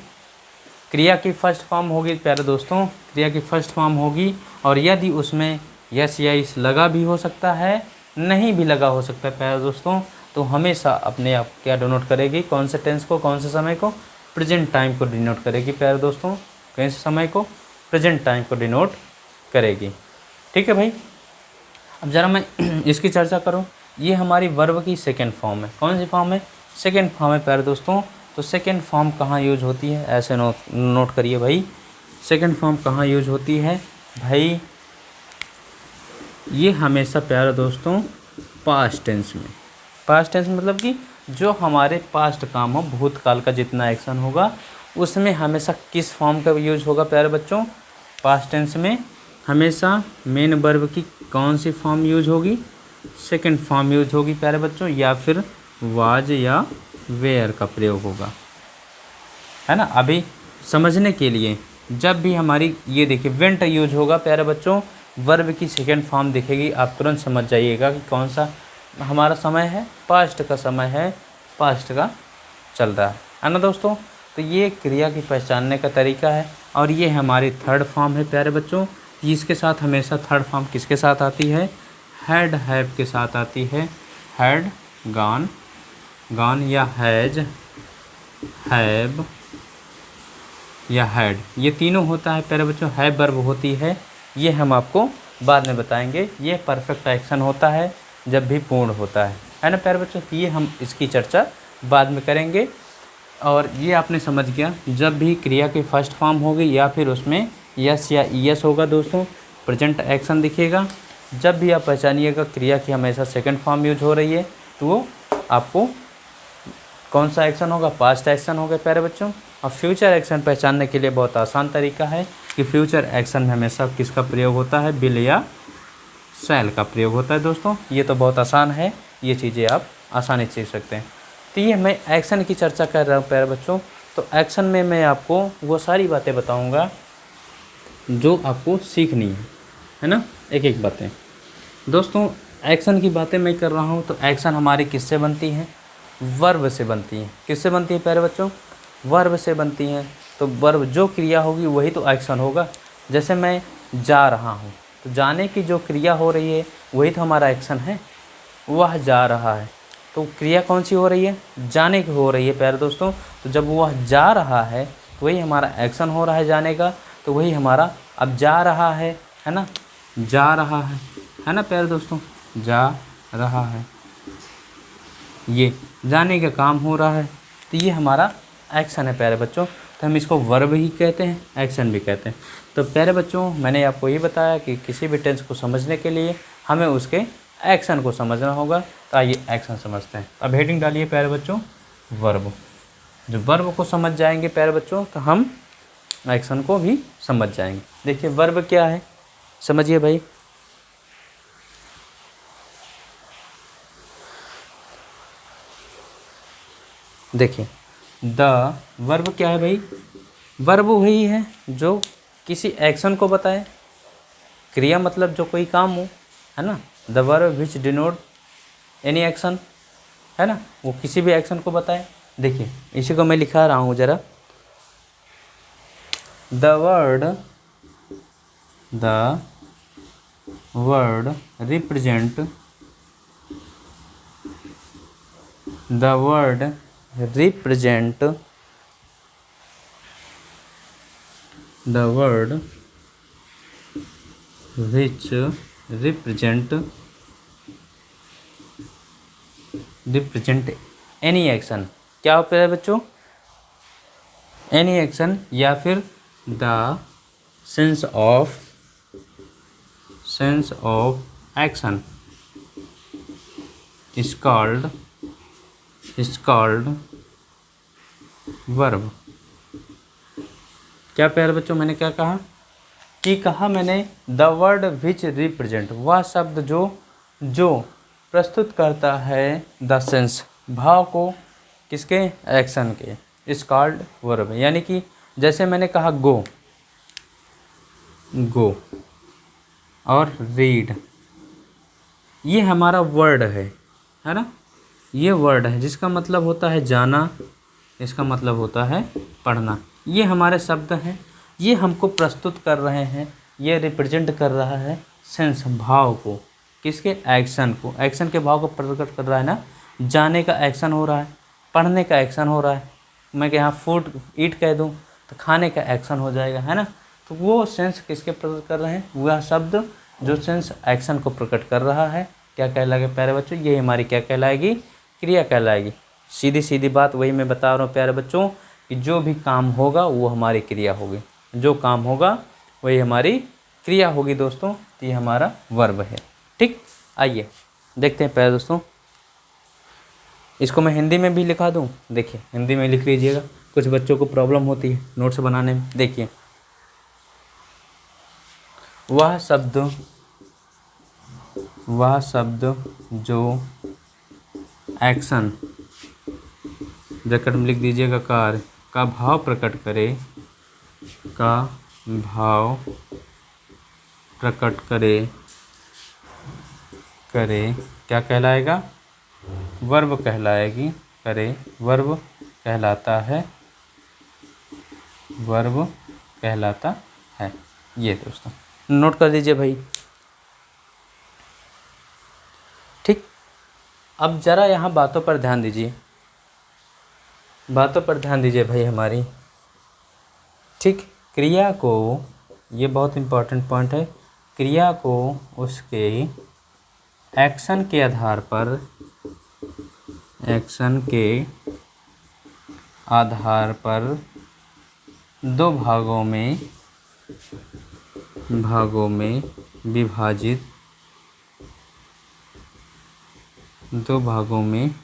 क्रिया की फर्स्ट फॉर्म होगी प्यारे दोस्तों, क्रिया की फर्स्ट फॉर्म होगी और यदि उसमें यस या यस लगा भी हो सकता है, नहीं भी लगा हो सकता है प्यारे दोस्तों, तो हमेशा अपने आप क्या डिनोट करेगी, कौन से टेंस को, कौन से समय को, प्रेजेंट टाइम को डिनोट करेगी प्यारे दोस्तों। कौन से समय को, प्रेजेंट टाइम को डिनोट करेगी। ठीक है भाई। अब ज़रा मैं इसकी चर्चा करूँ। ये हमारी वर्ब की सेकेंड फॉर्म है। कौन सी फॉर्म है, सेकेंड फॉर्म है प्यारे दोस्तों। तो सेकेंड फॉर्म कहाँ यूज होती है, ऐसे नोट करिए भाई। सेकेंड फॉर्म कहाँ यूज होती है भाई, ये हमेशा प्यारे दोस्तों पास्ट टेंस में। पास्ट टेंस मतलब कि जो हमारे पास्ट काम हो, भूतकाल का जितना एक्शन होगा उसमें हमेशा किस फॉर्म का यूज होगा प्यारे बच्चों, पास्ट टेंस में हमेशा मेन वर्ब की कौन सी फॉर्म यूज होगी, सेकंड फॉर्म यूज होगी प्यारे बच्चों, या फिर वाज या वेयर का प्रयोग होगा, है ना। अभी समझने के लिए जब भी हमारी ये देखिए वेंट यूज होगा प्यारे बच्चों, वर्ब की सेकंड फॉर्म दिखेगी, आप तुरंत समझ जाइएगा कि कौन सा हमारा समय है, पास्ट का समय है, पास्ट का चल रहा है ना दोस्तों। तो ये क्रिया की पहचानने का तरीका है। और ये हमारी थर्ड फॉर्म है प्यारे बच्चों। इसके साथ हमेशा थर्ड फॉर्म किसके साथ आती है, हैड हैव के साथ आती है। हैड, गॉन, गॉन या हैज, हैव या हैड, ये तीनों होता है प्यारे बच्चों। हैव वर्ब होती है, ये हम आपको बाद में बताएंगे। ये परफेक्ट एक्शन होता है जब भी पूर्ण होता है ना प्यारे बच्चों। ये हम इसकी चर्चा बाद में करेंगे। और ये आपने समझ गया, जब भी क्रिया की फर्स्ट फॉर्म होगी या फिर उसमें यस या ईएस होगा दोस्तों, प्रेजेंट एक्शन दिखेगा। जब भी आप पहचानिएगा क्रिया की हमेशा सेकंड फॉर्म यूज हो रही है, तो वो आपको कौन सा एक्शन होगा, पास्ट एक्शन होगा प्यारे बच्चों। और फ्यूचर एक्शन पहचानने के लिए बहुत आसान तरीका है कि फ्यूचर एक्शन में हमेशा किसका प्रयोग होता है, विल या शैल का प्रयोग होता है दोस्तों। ये तो बहुत आसान है, ये चीज़ें आप आसानी से सीख सकते हैं। तो ये मैं एक्शन की चर्चा कर रहा हूँ प्यारे बच्चों। तो एक्शन में मैं आपको वो सारी बातें बताऊँगा जो आपको सीखनी है ना, एक एक बातें दोस्तों। एक्शन की बातें मैं कर रहा हूँ तो एक्शन हमारी किससे बनती हैं? वर्ब से बनती हैं। किससे बनती है प्यारे बच्चों? वर्ब से बनती हैं। तो वर्ब जो क्रिया होगी वही तो एक्शन होगा। जैसे मैं जा रहा हूँ, तो जाने की जो क्रिया हो रही है वही तो हमारा एक्शन है। वह जा रहा है, तो क्रिया कौन सी हो रही है? जाने की हो रही है प्यारे दोस्तों। तो जब वह जा रहा है तो वही हमारा एक्शन हो रहा है जाने का, तो वही हमारा अब जा रहा है ना, जा रहा है ना प्यारे दोस्तों, जा रहा है, ये जाने का काम हो रहा है, तो ये हमारा एक्शन है प्यारे बच्चों। तो हम इसको वर्ब ही कहते हैं, एक्शन भी कहते हैं। तो प्यारे बच्चों, मैंने आपको ये बताया कि किसी भी टेंस को समझने के लिए हमें उसके एक्शन को समझना होगा। तो आइए एक्शन समझते हैं। अब हेडिंग डालिए प्यारे बच्चों, वर्ब। जो वर्ब को समझ जाएंगे प्यारे बच्चों, तो हम एक्शन को भी समझ जाएंगे। देखिए वर्ब क्या है, समझिए भाई। देखिए द वर्ब क्या है भाई? वर्ब वही है जो किसी एक्शन को बताए। क्रिया मतलब जो कोई काम हो, है ना। The verb which denote any action, है ना, वो किसी भी एक्शन को बताए। देखिए इसी को मैं लिखा रहा हूँ ज़रा। The word represent the word represent the word which represent any action। क्या होता है बच्चों? एनी एक्शन या फिर the sense of action is called verb. क्या प्यारे बच्चों मैंने क्या कहा? कि कहा मैंने द वर्ड विच रिप्रेजेंट, वह शब्द जो प्रस्तुत करता है द सेंस, भाव को, किसके? एक्शन के, इज कॉल्ड वर्ब। यानी कि जैसे मैंने कहा गो और रीड, ये हमारा वर्ड है ना। ये वर्ड है जिसका मतलब होता है जाना, इसका मतलब होता है पढ़ना। ये हमारे शब्द हैं, ये हमको प्रस्तुत कर रहे हैं, ये रिप्रेजेंट कर रहा है सेंस, भाव को, किसके? एक्शन को। एक्शन के भाव को प्रकट कर रहा है ना। जाने का एक्शन हो रहा है, पढ़ने का एक्शन हो रहा है। मैं यहाँ फूड ईट कह दूँ तो खाने का एक्शन हो जाएगा, है ना। तो वो सेंस किसके प्रकट कर रहे हैं? वह शब्द जो सेंस एक्शन को प्रकट कर रहा है, क्या कहलाएगा प्यारे बच्चों? ये हमारी क्या कहलाएगी? क्रिया कहलाएगी। सीधी सीधी बात वही मैं बता रहा हूँ प्यारे बच्चों, कि जो भी काम होगा वो हमारी क्रिया होगी, जो काम होगा वही हमारी क्रिया होगी दोस्तों। तो ये हमारा वर्ब है। ठीक, आइए देखते हैं प्यारे दोस्तों। इसको मैं हिंदी में भी लिखा दूँ। देखिए हिंदी में लिख लीजिएगा, कुछ बच्चों को प्रॉब्लम होती है नोट्स बनाने में। देखिए वह शब्द जो एक्शन, ब्रैकेट में लिख दीजिएगा, कार्य का भाव प्रकट करे, का भाव प्रकट करे क्या कहलाएगा? वर्ब कहलाएगी। करे वर्ब कहलाता है, वर्ब कहलाता है। ये दोस्तों नोट कर दीजिए भाई। ठीक, अब ज़रा यहाँ बातों पर ध्यान दीजिए, बातों पर ध्यान दीजिए भाई हमारी। ठीक, क्रिया को, ये बहुत इम्पोर्टेंट पॉइंट है, क्रिया को उसके एक्शन के आधार पर, एक्शन के आधार पर दो भागों में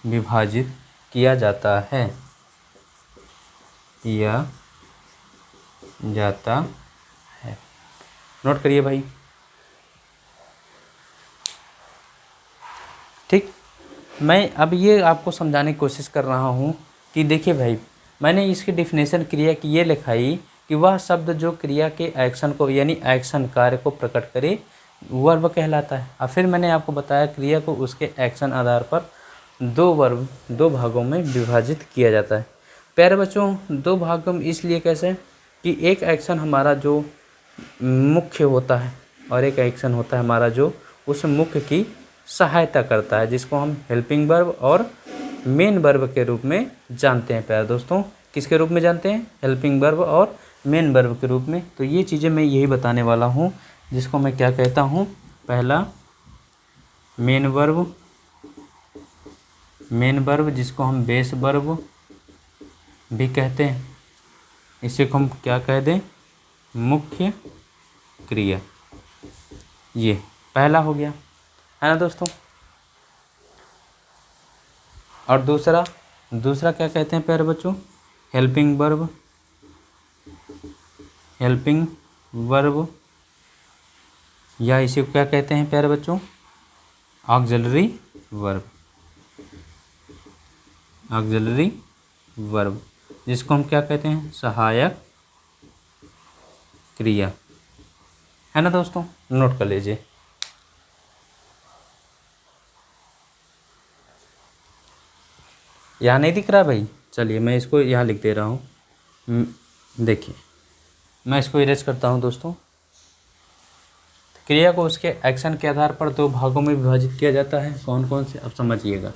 विभाजित किया जाता है, नोट करिए भाई। ठीक, मैं अब ये आपको समझाने की कोशिश कर रहा हूँ कि देखिए भाई, मैंने इसकी डिफिनेशन क्रिया की ये लिखाई कि वह शब्द जो क्रिया के एक्शन को, यानी एक्शन कार्य को प्रकट करे, वर्ब कहलाता है। और फिर मैंने आपको बताया क्रिया को उसके एक्शन आधार पर दो भागों में विभाजित किया जाता है। प्यारे बच्चों, दो भागों में इसलिए कैसे कि एक एक्शन हमारा जो मुख्य होता है और एक एक्शन होता है हमारा जो उस मुख्य की सहायता करता है, जिसको हम हेल्पिंग वर्ब और मेन वर्ब के रूप में जानते हैं। प्यारे दोस्तों, किसके रूप में जानते हैं? हेल्पिंग वर्ब और मेन वर्ब के रूप में। तो ये चीज़ें मैं यही बताने वाला हूँ, जिसको मैं क्या कहता हूँ? पहला मेन वर्ब जिसको हम बेस वर्ब भी कहते हैं, इसे को हम क्या कह दें? मुख्य क्रिया। ये पहला हो गया, है ना दोस्तों। और दूसरा क्या कहते हैं प्यारे बच्चों? हेल्पिंग वर्ब या इसे क्या कहते हैं प्यारे बच्चों? ऑक्सिलरी वर्ब, जिसको हम क्या कहते हैं? सहायक क्रिया, है ना दोस्तों। नोट कर लीजिए। यहाँ नहीं दिख रहा भाई? चलिए मैं इसको यहाँ लिख दे रहा हूँ। देखिए, मैं इसको इरेज करता हूँ दोस्तों। क्रिया को उसके एक्शन के आधार पर दो भागों में विभाजित किया जाता है। कौन कौन से? अब समझिएगा।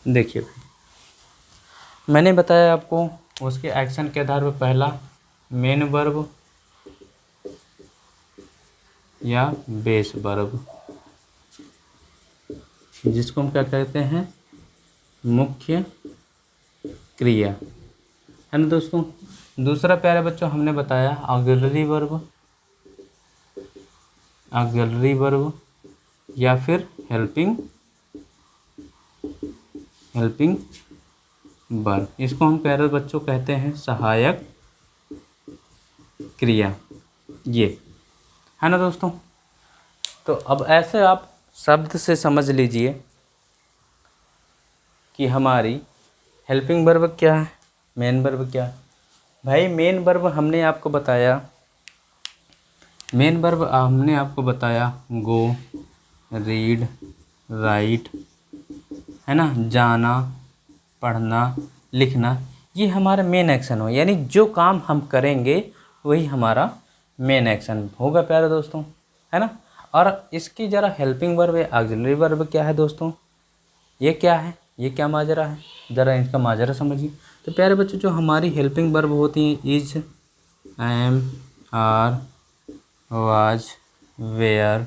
देखिए, मैंने बताया आपको उसके एक्शन के आधार पर पहला मेन वर्ब या बेस वर्ब, जिसको हम क्या कहते हैं? मुख्य क्रिया, है ना दोस्तों। दूसरा प्यारे बच्चों हमने बताया ऑक्सिलरी वर्ब या फिर हेल्पिंग वर्ब, इसको हम प्यारे बच्चों कहते हैं सहायक क्रिया। ये, है ना दोस्तों। तो अब ऐसे आप शब्द से समझ लीजिए कि हमारी हेल्पिंग वर्ब क्या है, मेन वर्ब क्या है। भाई मेन वर्ब हमने आपको बताया गो, रीड, राइट, है ना, जाना, पढ़ना, लिखना, ये हमारा मेन एक्शन हो, यानी जो काम हम करेंगे वही हमारा मेन एक्शन होगा प्यारे दोस्तों, है ना। और इसकी ज़रा हेल्पिंग वर्ब या ऑक्सिलरी वर्ब क्या है दोस्तों? ये क्या है? ये क्या माजरा है? ज़रा इनका माजरा समझिए। तो प्यारे बच्चों, जो हमारी हेल्पिंग वर्ब होती हैं is, am, are, was, were,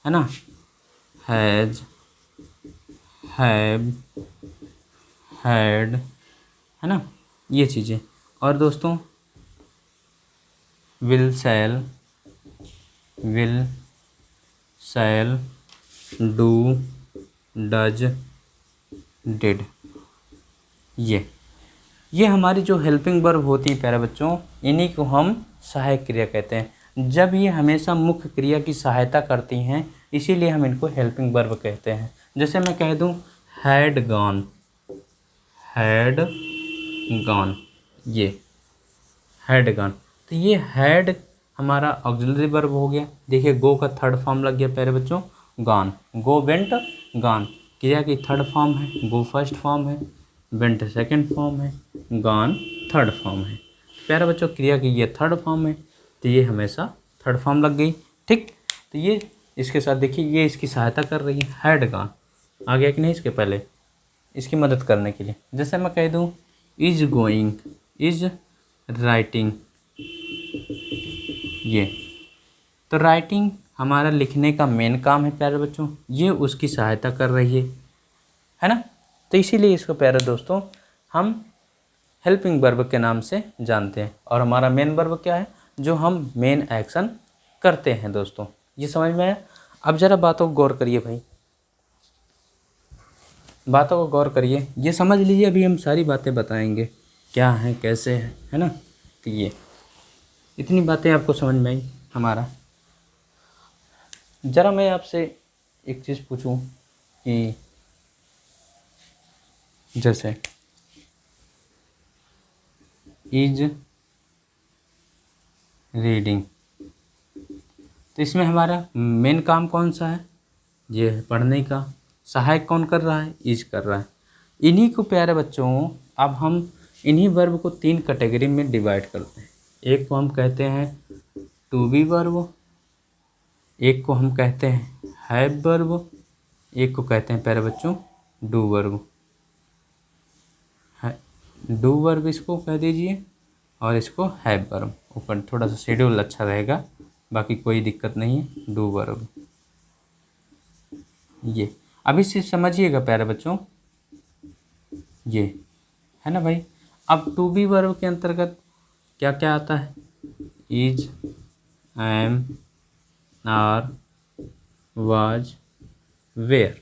है ना, हैज, हैव, हैड, है ना, ये चीज़ें। और दोस्तों will, shall, do, does, did, ये हमारी जो हेल्पिंग वर्ब होती है प्यारे बच्चों, इन्हीं को हम सहायक क्रिया कहते हैं। जब ये हमेशा मुख्य क्रिया की सहायता करती हैं, इसीलिए हम इनको हेल्पिंग वर्ब कहते हैं। जैसे मैं कह दूं हैड गॉन, ये हैड गॉन, तो ये हैड हमारा ऑक्सिलरी वर्ब हो गया। देखिए, गो का थर्ड फॉर्म लग गया प्यारे बच्चों, गॉन, गो वेंट गॉन, क्रिया की थर्ड फॉर्म है, गो फर्स्ट फॉर्म है, वेंट सेकंड फॉर्म है, गॉन थर्ड फॉर्म है। प्यारे बच्चों, क्रिया की ये थर्ड फॉर्म है, तो ये हमेशा थर्ड फॉर्म लग गई। ठीक, तो ये इसके साथ देखिए, ये इसकी सहायता कर रही है, हैड गॉन आ गया कि नहीं इसके पहले, इसकी मदद करने के लिए। जैसे मैं कह दूँ इज गोइंग, इज राइटिंग, ये तो राइटिंग हमारा लिखने का मेन काम है प्यारे बच्चों, ये उसकी सहायता कर रही है ना। तो इसीलिए इसको प्यारे दोस्तों हम हेल्पिंग वर्ब के नाम से जानते हैं। और हमारा मेन वर्ब क्या है? जो हम मेन एक्शन करते हैं दोस्तों। ये समझ में आया? अब ज़रा बातों को गौर करिए भाई, बातों को गौर करिए, ये समझ लीजिए। अभी हम सारी बातें बताएंगे क्या हैं, कैसे हैं, है ना। तो ये इतनी बातें आपको समझ में आई हमारा। ज़रा मैं आपसे एक चीज़ पूछूं कि जैसे इज रीडिंग, तो इसमें हमारा मेन काम कौन सा है, ये है पढ़ने का। सहायक कौन कर रहा है, इज कर रहा है। इन्हीं को प्यारे बच्चों अब हम इन्हीं वर्ब को 3 कैटेगरी में डिवाइड करते हैं। एक को हम कहते हैं टू बी वर्ब, एक को हम कहते हैं हैव वर्ब, एक को कहते हैं प्यारे बच्चों डू वर्ब। डू वर्ब इसको कह दीजिए और इसको हैव वर्ब। ऊपर थोड़ा सा शेड्यूल अच्छा रहेगा, बाकी कोई दिक्कत नहीं है। डू वर्ब ये अभी से समझिएगा प्यारे बच्चों, ये है ना भाई। अब टू बी वर्ब के अंतर्गत क्या क्या आता है, is, am, are, was, were,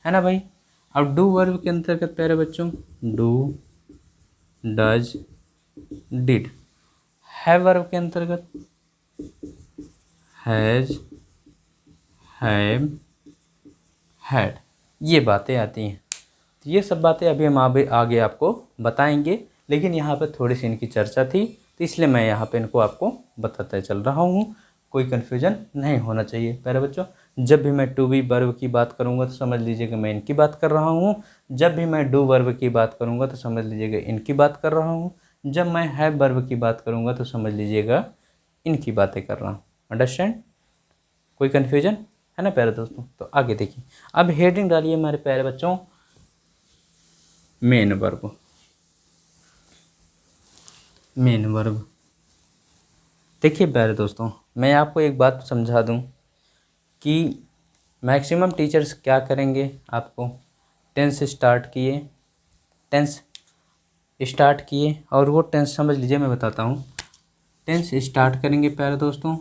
है ना भाई। अब डू वर्ब के अंतर्गत प्यारे बच्चों do, does, did. Have verb के अंतर्गत हैज, हैव, हैड, ये बातें आती हैं। तो ये सब बातें अभी हम आगे आपको बताएंगे, लेकिन यहाँ पे थोड़ी सी इनकी चर्चा थी तो इसलिए मैं यहाँ पे इनको आपको बताते चल रहा हूँ। कोई कन्फ्यूजन नहीं होना चाहिए प्यारे बच्चों। जब भी मैं टू बी वर्ब की बात करूँगा तो समझ लीजिएगा मैं इनकी बात कर रहा हूँ। जब भी मैं डू वर्ब की बात करूँगा तो समझ लीजिएगा इनकी बात कर रहा हूँ। जब मैं हैव वर्ब की बात करूँगा तो समझ लीजिएगा इनकी बातें कर रहा हूँ। अंडरस्टैंड, कोई कन्फ्यूजन है ना प्यारे दोस्तों। तो आगे देखिए, अब हेडिंग डालिए हमारे प्यारे बच्चों मेन वर्ब। मेन वर्ब देखिए प्यारे दोस्तों, मैं आपको एक बात समझा दूं कि मैक्सिमम टीचर्स क्या करेंगे, आपको टेंस स्टार्ट किए और वो टेंस समझ लीजिए, मैं बताता हूँ। टेंस स्टार्ट करेंगे प्यारे दोस्तों,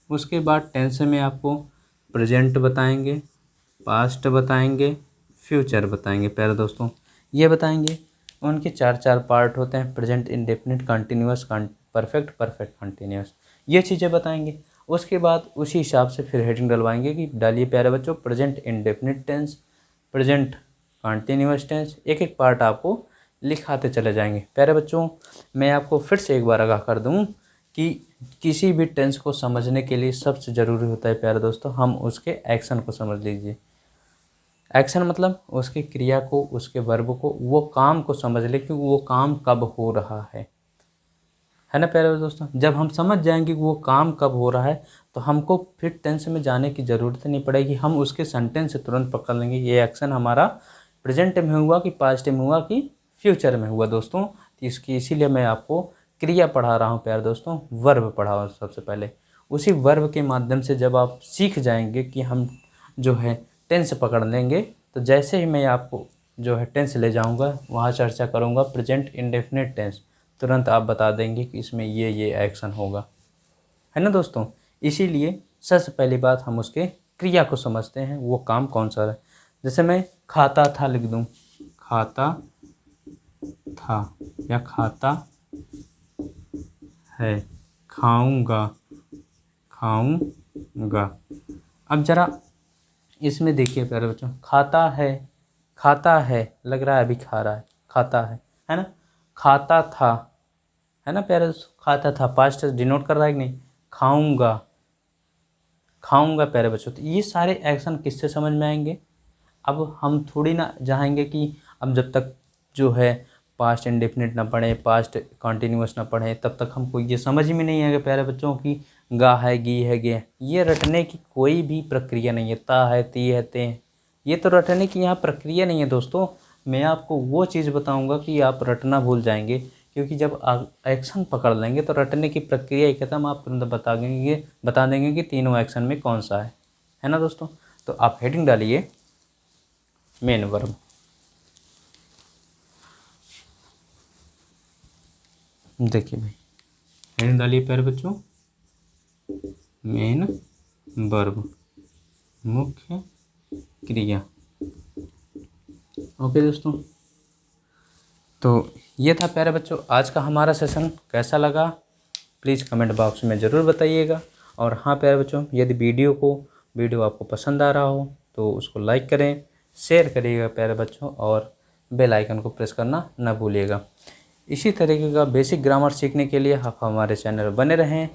उसके बाद टेंस में आपको प्रेजेंट बताएंगे, पास्ट बताएंगे, फ्यूचर बताएंगे प्यारे दोस्तों। ये बताएंगे, उनके 4 पार्ट होते हैं, present indefinite, continuous, perfect, perfect continuous, ये चीज़ें बताएंगे। उसके बाद उसी हिसाब से फिर हेडिंग डलवाएंगे कि डालिए प्यारे बच्चों present indefinite tense, present continuous tense. एक एक पार्ट आपको लिखाते चले जाएंगे प्यारे बच्चों। मैं आपको फिर से एक बार आगाह कर दूं कि किसी भी टेंस को समझने के लिए सबसे ज़रूरी होता है प्यारे दोस्तों, हम उसके एक्शन को समझ लीजिए। एक्शन मतलब उसकी क्रिया को, उसके वर्ब को, वो काम को समझ ले कि वो काम कब हो रहा है ना प्यारे दोस्तों। जब हम समझ जाएंगे कि वो काम कब हो रहा है तो हमको फिर टेंस में जाने की ज़रूरत नहीं पड़ेगी, हम उसके सेंटेंस से तुरंत पकड़ लेंगे ये एक्शन हमारा प्रेजेंट में हुआ कि पास्ट में हुआ कि फ्यूचर में हुआ दोस्तों। तो इसकी इसीलिए मैं आपको क्रिया पढ़ा रहा हूँ प्यारे दोस्तों, वर्ब पढ़ा सबसे पहले। उसी वर्ब के माध्यम से जब आप सीख जाएंगे कि हम जो है टेंस पकड़ लेंगे, तो जैसे ही मैं आपको जो है टेंस ले जाऊंगा वहाँ चर्चा करूंगा प्रेजेंट इंडेफिनिट टेंस, तुरंत आप बता देंगे कि इसमें ये एक्शन होगा, है ना दोस्तों। इसीलिए सबसे पहली बात हम उसके क्रिया को समझते हैं, वो काम कौन सा है। जैसे मैं खाता था लिख दूं, खाता था या खाता है, खाऊंगा, खाऊंगा। अब ज़रा इसमें देखिए प्यारे बच्चों, खाता है लग रहा है अभी खा रहा है, खाता है ना। खाता था है ना प्यारे दोस्तों, खाता था पास्ट डिनोट कर रहा है कि नहीं। खाऊंगा, खाऊंगा प्यारे बच्चों। तो ये सारे एक्शन किससे समझ में आएंगे। अब हम थोड़ी ना चाहेंगे कि अब जब तक जो है पास्ट इंडेफिनिट ना पढ़े, पास्ट कंटिन्यूअस ना पढ़े, तब तक हमको ये समझ में नहीं आएगा प्यारे बच्चों कि गा है, गी है, गे। ये रटने की कोई भी प्रक्रिया नहीं है। ता है, ती है, ते, ये तो रटने की यहाँ प्रक्रिया नहीं है दोस्तों। मैं आपको वो चीज़ बताऊंगा कि आप रटना भूल जाएंगे, क्योंकि जब आप एक्शन पकड़ लेंगे तो रटने की प्रक्रिया ही खत्म। आप तुरंत बता देंगे कि तीनों एक्शन में कौन सा है ना दोस्तों। तो आप हेडिंग डालिए मेन वर्ब। देखिए भाई, हेडिंग डालिए प्यारे बच्चों मेन वर्ब, मुख्य क्रिया। ओके दोस्तों, तो ये था प्यारे बच्चों आज का हमारा सेशन। कैसा लगा प्लीज़ कमेंट बॉक्स में ज़रूर बताइएगा। और हाँ प्यारे बच्चों, यदि वीडियो आपको पसंद आ रहा हो तो उसको लाइक करें, शेयर करिएगा प्यारे बच्चों, और बेल आइकन को प्रेस करना ना भूलिएगा। इसी तरीके का बेसिक ग्रामर सीखने के लिए आप हमारे चैनल पर बने रहें।